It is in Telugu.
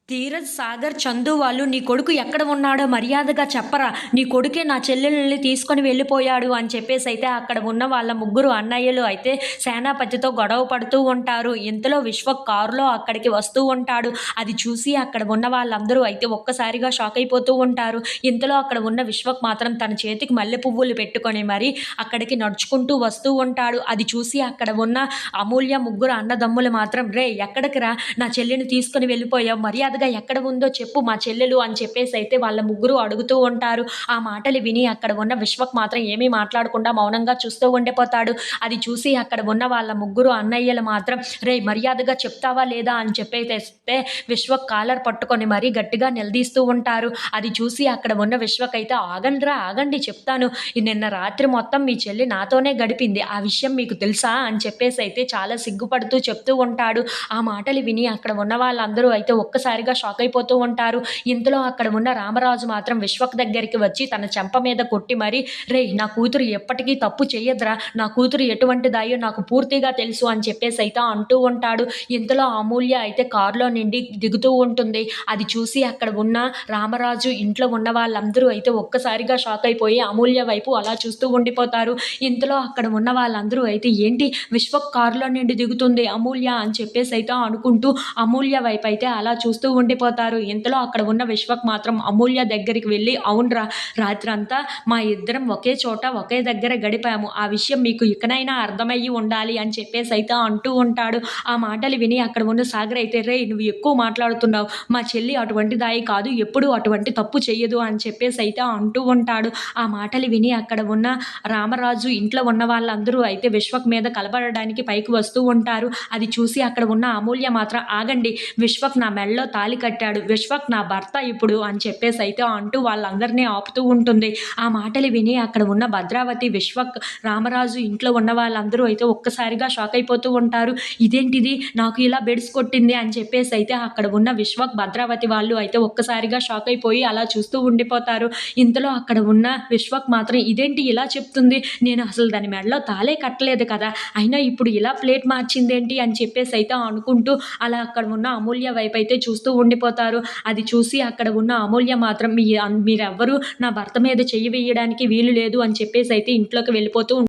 ధీరజ్, సాగర్, చందు వాళ్ళు నీ కొడుకు ఎక్కడ ఉన్నాడో మర్యాదగా చెప్పరా! నీ కొడుకే నా చెల్లెల్ని తీసుకొని వెళ్ళిపోయాడు అని చెప్పేసైతే అక్కడ ఉన్న వాళ్ళ ముగ్గురు అన్నయ్యలు అయితే సేనాపతితో గొడవ పడుతూ ఉంటారు. ఇంతలో విశ్వక్ కారులో అక్కడికి వస్తూ ఉంటాడు. అది చూసి అక్కడ ఉన్న వాళ్ళందరూ అయితే ఒక్కసారిగా షాక్ అయిపోతూ ఉంటారు. ఇంతలో అక్కడ ఉన్న విశ్వక్ మాత్రం తన చేతికి మల్లె పువ్వులు పెట్టుకొని మరి అక్కడికి నడుచుకుంటూ వస్తూ ఉంటాడు. అది చూసి అక్కడ ఉన్న అమూల్య ముగ్గురు అన్నదమ్ములు మాత్రం "రేయ్! ఎక్కడికి రా! నా చెల్లిని తీసుకొని వెళ్ళిపోయావు. మర్యాదగా ఎక్కడ ఉందో చెప్పు మా చెల్లెలు" అని చెప్పేసైతే వాళ్ళ ముగ్గురు అడుగుతూ ఉంటారు. ఆ మాటలు విని అక్కడ ఉన్న విశ్వక్ మాత్రం ఏమీ మాట్లాడకుండా మౌనంగా చూస్తూ ఉండిపోతాడు. అది చూసి అక్కడ ఉన్న వాళ్ళ ముగ్గురు అన్నయ్యలు మాత్రం "రేయ్! మర్యాదగా చెప్తావా లేదా" అని చెప్పేసేస్తే విశ్వక్ కాలర్ పట్టుకొని మరీ గట్టిగా నిలదీస్తూ ఉంటారు. అది చూసి అక్కడ ఉన్న విశ్వక్ అయితే "ఆగండ్రా ఆగండి చెప్తాను. నిన్న రాత్రి మొత్తం మీ చెల్లి నాతోనే గడిపింది. ఆ విషయం మీకు తెలుసా" అని చెప్పేసైతే చాలా సిగ్గుపడుతూ చెప్తూ ఉంటాడు. ఆ మాటలు విని అక్కడ ఉన్న వాళ్ళందరూ అయితే ఒక్కసారిగా షాక్ అయిపోతూ ఉంటారు. ఇంతలో అక్కడ ఉన్న రామరాజు మాత్రం విశ్వక్ దగ్గరికి వచ్చి తన చెంప మీద కొట్టి మరి "రేయ్! నా కూతురు ఎప్పటికీ తప్పు చెయ్యదురా! నా కూతురు ఎటువంటిదాయో నాకు పూర్తిగా తెలుసు" అని చెప్పేసైతే అంటూ ఉంటాడు. ఇంతలో అమూల్య అయితే కారులో నుండి దిగుతూ ఉంటుంది. అది చూసి అక్కడ ఉన్న రామరాజు ఇంట్లో ఉన్న వాళ్ళందరూ అయితే ఒక్కసారిగా షాక్ అయిపోయి అమూల్య వైపు అలా చూస్తూ ఉండిపోతారు. ఇంతలో అక్కడ ఉన్న వాళ్ళందరూ అయితే "ఏంటి విశ్వక్ కారులో నుండి దిగుతుంది అమూల్య" అని చెప్పేసైతే అనుకుంటూ అమూల్య వైపు అయితే అలా చూస్తూ ఉండిపోతారు. ఇంతలో అక్కడ ఉన్న విశ్వక్ మాత్రం అమూల్య దగ్గరికి వెళ్ళి "అవునురా! రాత్రంతా మా ఇద్దరం ఒకే చోట ఒకే దగ్గర గడిపాము. ఆ విషయం మీకు ఇకనైనా అర్థమయ్యి ఉండాలి" అని చెప్పేసైతే అంటూ ఉంటాడు. ఆ మాటలు విని అక్కడ ఉన్న సాగర్ అయితే "రేయ్! నువ్వు ఎక్కువ మాట్లాడుతున్నావు. మా చెల్లి అటువంటిదాయి కాదు. ఎప్పుడూ అటువంటి తప్పు చెయ్యదు" అని చెప్పేసైతే అంటూ ఉంటాడు. ఆ మాటలు విని అక్కడ ఉన్న రామరాజు ఇంట్లో ఉన్న వాళ్ళందరూ అయితే విశ్వక్ మీద కలబడడానికి పైకి వస్తూ ఉంటారు. అది చూసి అక్కడ ఉన్న అమూల్య మాత్రం "ఆగండి, విశ్వక్ నా మెడలో తాళి కట్టాడు. విశ్వక్ నా భర్త ఇప్పుడు" అని చెప్పేసైతే అంటూ వాళ్ళందరినీ ఆపుతూ ఉంటుంది. ఆ మాటలు విని అక్కడ ఉన్న భద్రావతి, విశ్వక్, రామరాజు ఇంట్లో ఉన్న వాళ్ళందరూ అయితే ఒక్కసారిగా షాక్ అయిపోతూ ఉంటారు. "ఇదేంటిది నాకు ఇలా బెడిసి కొట్టింది" అని చెప్పేసైతే అక్కడ ఉన్న విశ్వక్, భద్రావతి వాళ్ళు అయితే ఒక్కసారిగా షాక్ అయిపోయి అలా చూస్తూ ఉండిపోతారు. ఇంతలో అక్కడ ఉన్న విశ్వక్ మాత్రం "ఇదేంటి ఇలా చెప్తుంది? నేను అసలు దాని మెడలో తాళే కట్టలేదు కదా! అయినా ఇప్పుడు ఇలా ప్లేట్ మార్చిందేంటి" అని చెప్పేసైతే అనుకుంటూ అలా అక్కడ ఉన్న అమూల్య వైపు అయితే చూస్తూ ఉండిపోతారు. అది చూసి అక్కడ ఉన్న అమూల్య మాత్రం మీరెవ్వరూ నా భర్త మీద చెయ్యి వేయడానికి వీలు లేదు" అని చెప్పేసైతే ఇంట్లోకి వెళ్ళిపోతూ